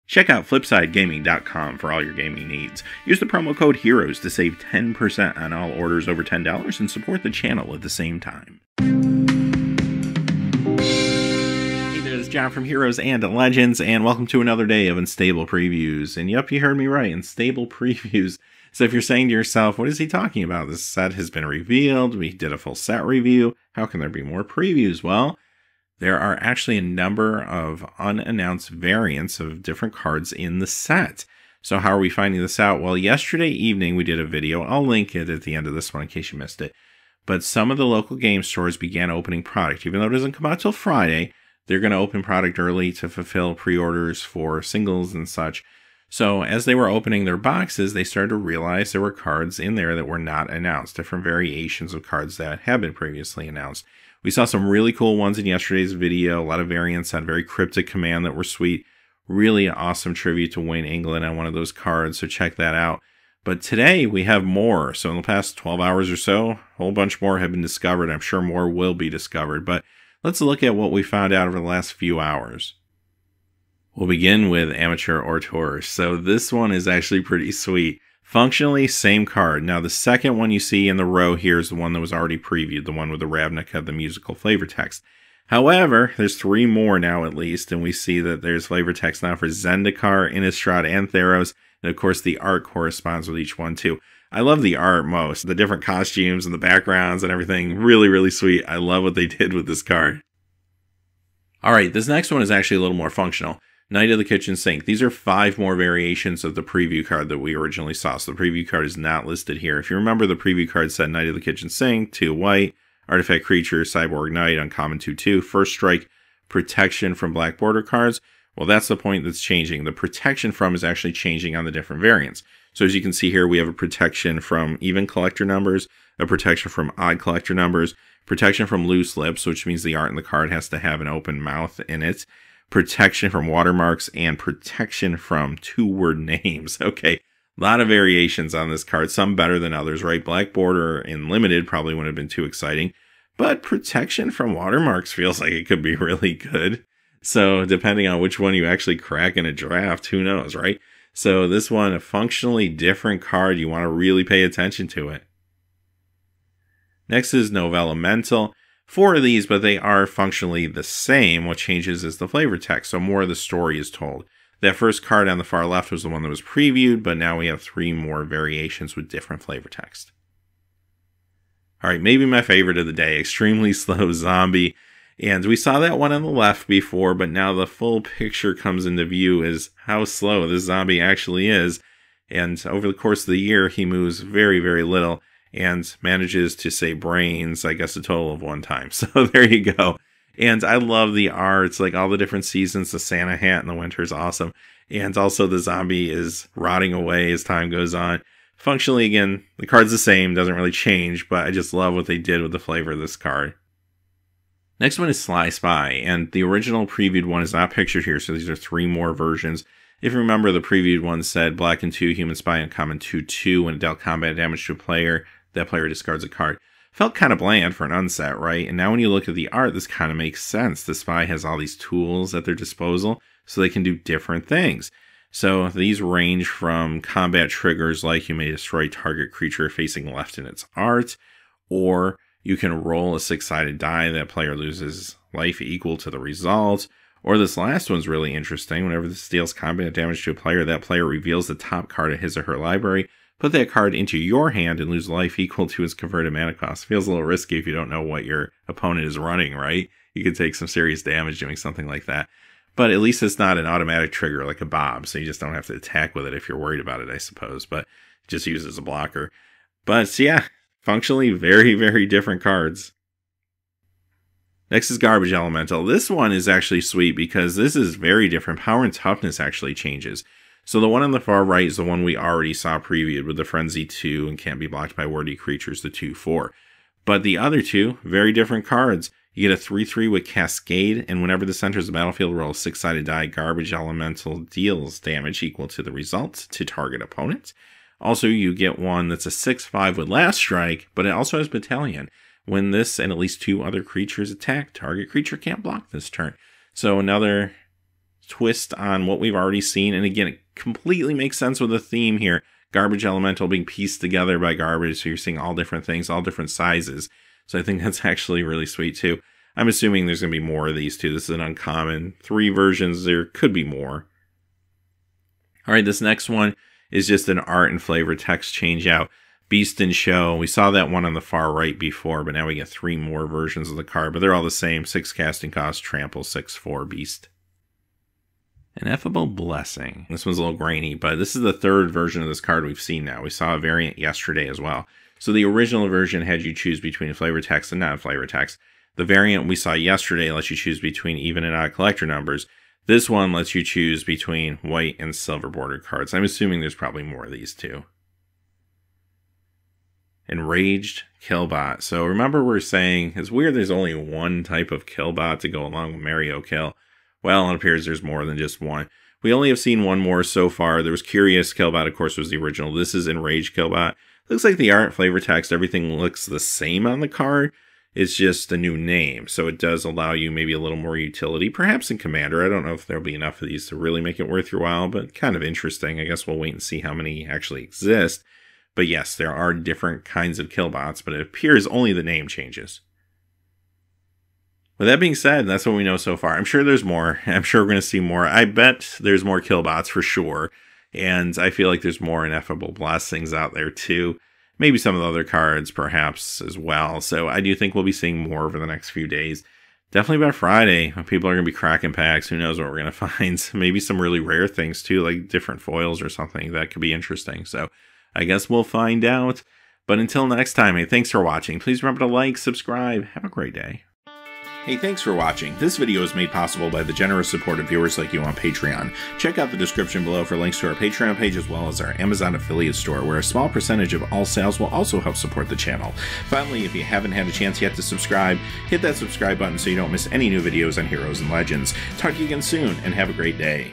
Check out FlipsideGaming.com for all your gaming needs. Use the promo code HEROES to save 10% on all orders over $10 and support the channel at the same time. Hey there, it's John from Heroes and Legends, and welcome to another day of Unstable Previews. And yep, you heard me right, Unstable Previews. So if you're saying to yourself, what is he talking about? This set has been revealed, we did a full set review, how can there be more previews? Well, there are actually a number of unannounced variants of different cards in the set. So how are we finding this out? Well, yesterday evening we did a video. I'll link it at the end of this one in case you missed it. But some of the local game stores began opening product. Even though it doesn't come out till Friday, they're going to open product early to fulfill pre-orders for singles and such. So as they were opening their boxes, they started to realize there were cards in there that were not announced, different variations of cards that have been previously announced. We saw some really cool ones in yesterday's video, a lot of variants on very cryptic command that were sweet. Really awesome tribute to Wayne England on one of those cards, so check that out. But today we have more. So in the past 12 hours or so, a whole bunch more have been discovered. I'm sure more will be discovered, but let's look at what we found out over the last few hours. We'll begin with Amateur Ortours. So this one is actually pretty sweet. Functionally, same card. Now, the second one you see in the row here is the one that was already previewed, the one with the Ravnica, the musical flavor text. However, there's three more now at least, and we see that there's flavor text now for Zendikar, Innistrad, and Theros, and of course the art corresponds with each one too. I love the art most. The different costumes and the backgrounds and everything, really, really sweet. I love what they did with this card. Alright, this next one is actually a little more functional. Knight of the Kitchen Sink. These are 5 more variations of the preview card that we originally saw. So the preview card is not listed here. If you remember, the preview card said Knight of the Kitchen Sink, 2 white, artifact creature, cyborg knight, uncommon 2/2, first strike, protection from black border cards. Well, that's the point that's changing. The protection from is actually changing on the different variants. So as you can see here, we have a protection from even collector numbers, a protection from odd collector numbers, protection from loose lips, which means the art in the card has to have an open mouth in it, protection from watermarks, and protection from 2-word names. Okay, a lot of variations on this card, some better than others, right? Black border in limited probably wouldn't have been too exciting, but protection from watermarks feels like it could be really good. So depending on which one you actually crack in a draft, who knows, right? So this one, a functionally different card, you want to really pay attention to it. Next is Novella Mental. 4 of these, but they are functionally the same. What changes is the flavor text, so more of the story is told. That first card on the far left was the one that was previewed, but now we have 3 more variations with different flavor text. Alright, maybe my favorite of the day, Extremely Slow Zombie. And we saw that one on the left before, but now the full picture comes into view as how slow this zombie actually is. And over the course of the year, he moves very, very little and manages to say brains, I guess, a total of 1 time. So there you go. And I love the art, like all the different seasons. The Santa hat in the winter is awesome. And also the zombie is rotting away as time goes on. Functionally, again, the card's the same, doesn't really change, but I just love what they did with the flavor of this card. Next one is Sly Spy, and the original previewed one is not pictured here, so these are 3 more versions. If you remember, the previewed one said black and 2, human spy, uncommon 2/2. When it dealt combat damage to a player, that player discards a card. Felt kind of bland for an unset, right? And now when you look at the art, this kind of makes sense. The spy has all these tools at their disposal, so they can do different things. So these range from combat triggers like you may destroy target creature facing left in its art, or you can roll a 6-sided die that player loses life equal to the result. Or this last one's really interesting. Whenever this deals combat damage to a player, that player reveals the top card of his or her library. Put that card into your hand and lose life equal to its converted mana cost. Feels a little risky if you don't know what your opponent is running, right? You could take some serious damage doing something like that. But at least it's not an automatic trigger like a Bob, so you just don't have to attack with it if you're worried about it, I suppose. But just use it as a blocker. But yeah, functionally very, very different cards. Next is Garbage Elemental. This one is actually sweet because this is very different. Power and toughness actually changes. So the one on the far right is the one we already saw previewed with the Frenzy 2 and can't be blocked by wordy creatures, the 2/4. But the other 2, very different cards. You get a 3/3 with Cascade, and whenever this enters the battlefield, roll a 6-sided die. Garbage Elemental deals damage equal to the result to target opponent. Also, you get one that's a 6/5 with Last Strike, but it also has Battalion. When this and at least 2 other creatures attack, target creature can't block this turn. So another twist on what we've already seen. And again, it completely makes sense with the theme here. Garbage elemental being pieced together by garbage. So you're seeing all different things, all different sizes. So I think that's actually really sweet too. I'm assuming there's going to be more of these too. This is an uncommon. 3 versions. There could be more. All right, this next one is just an art and flavor text change out. Beast and Show. We saw that one on the far right before, but now we get 3 more versions of the card, but they're all the same. 6 casting cost, trample, 6/4 Beast. Ineffable Blessing. This one's a little grainy, but this is the 3rd version of this card we've seen now. We saw a variant yesterday as well. So the original version had you choose between flavor text and non-flavor text. The variant we saw yesterday lets you choose between even and odd collector numbers. This one lets you choose between white and silver bordered cards. I'm assuming there's probably more of these too. Enraged Killbot. So remember we're saying, it's weird there's only one type of Killbot to go along with Mario Kill. Well, it appears there's more than just one. We only have seen one more so far. There was Curious Killbot, of course, was the original. This is Enraged Killbot. Looks like the art, flavor text, everything looks the same on the card. It's just a new name. So it does allow you maybe a little more utility, perhaps in Commander. I don't know if there'll be enough of these to really make it worth your while, but kind of interesting. I guess we'll wait and see how many actually exist. But yes, there are different kinds of Killbots, but it appears only the name changes. With that being said, that's what we know so far. I'm sure there's more. I'm sure we're going to see more. I bet there's more Killbots for sure. And I feel like there's more Ineffable Blessings out there too. Maybe some of the other cards perhaps as well. So I do think we'll be seeing more over the next few days. Definitely by Friday, people are going to be cracking packs. Who knows what we're going to find. Maybe some really rare things too, like different foils or something that could be interesting. So I guess we'll find out. But until next time, hey, thanks for watching. Please remember to like, subscribe. Have a great day. Hey, thanks for watching. This video is made possible by the generous support of viewers like you on Patreon. Check out the description below for links to our Patreon page as well as our Amazon affiliate store, where a small percentage of all sales will also help support the channel. Finally, if you haven't had a chance yet to subscribe, hit that subscribe button so you don't miss any new videos on Heroes and Legends. Talk to you again soon, and have a great day.